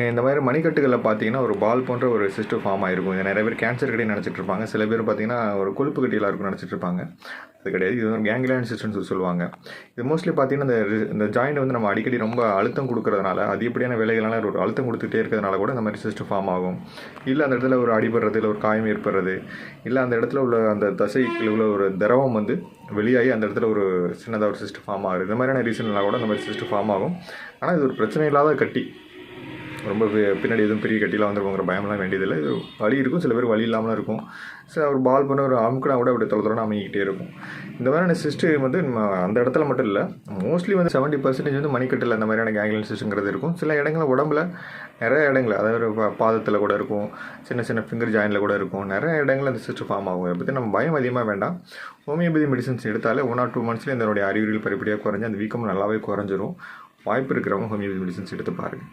இந்த மாதிரி மணிக்கட்டுகளில் பார்த்தீங்கன்னா ஒரு பால் போன்ற ஒரு சிஸ்டம் ஃபார்ம் ஆகிருக்கும். இது நிறைய பேர் கேன்சர் கட்டி நினச்சிட்டு இருப்பாங்க. சில பேர் பார்த்தீங்கன்னா ஒரு கொழுப்பு கட்டியெல்லாம் இருக்குன்னு நினச்சிட்டு இருப்பாங்க. அது கிடையாது. இது வந்து கேங்லியான் சிஸ்டம்னு சொல்லுவாங்க. இது மோஸ்ட்லி பார்த்தீங்கன்னா இந்த ஜாயிண்ட் வந்து நம்ம அடிக்கடி ரொம்ப அழுத்தம் கொடுக்கறதுனால, அதிகப்படியான வேலைகளால் ஒரு அழுத்தம் கொடுத்துட்டே இருக்கிறதுனால கூட இந்த மாதிரி சிஸ்டம் ஃபார்ம் ஆகும். இல்லை அந்த இடத்துல ஒரு அடிபடுறது, இல்லை ஒரு காயம் ஏற்படுறது, இல்லை அந்த இடத்துல உள்ள அந்த தசையில் உள்ள ஒரு திரவம் வந்து வெளியாகி அந்த இடத்துல ஒரு சின்னதாக ஒரு சிஸ்டம் ஃபார்ம் ஆகுது. இந்த மாதிரியான ரீசன்லாம் கூட இந்த மாதிரி சிஸ்டம் ஃபார்ம் ஆகும். ஆனால் இது ஒரு பிரச்சனை இல்லாத கட்டி. ரொம்ப பின்னாடி எதுவும் பெரிய கட்டிலாம் வந்துருக்குங்கிற பயம்லாம் வேண்டியதில்லை. இது வலி இருக்கும், சில பேர் வலி இல்லாமலாம் இருக்கும். ஒரு பால் பண்ண ஒரு அமுக்குனா கூட அப்படி தொலை அமைக்கிட்டே இருக்கும். இந்த மாதிரியான சிஸ்டம் வந்து நம்ம அந்த இடத்துல மட்டும் இல்லை, மோஸ்ட்லி வந்து 70% வந்து மணிக்கட்டில் அந்த மாதிரியான கேங்லியன் சிஸ்டங்கிறது இருக்கும். சில இடங்களில் உடம்புல நிறைய இடங்கள், அதாவது பாதத்தில் கூட இருக்கும், சின்ன சின்ன ஃபிங்கர் ஜாயினில் கூட இருக்கும். நிறைய இடங்களில் அந்த சிஸ்டம் ஃபார்ம் ஆகும். இதை பற்றி நம்ம பயம் அதிகமாக வேண்டாம். ஹோமியோபதி மெடிசன்ஸ் எடுத்தாலே 1 or 2 monthsலேயே இதனுடைய அறிகுறிகள் படிப்படியாக குறைஞ்சி அந்த வீக்கம் நல்லாவே குறைஞ்சிரும். வாய்ப்பு இருக்கிறவங்க ஹோமியோபதி மெடிசன்ஸ் எடுத்து பாருங்கள்.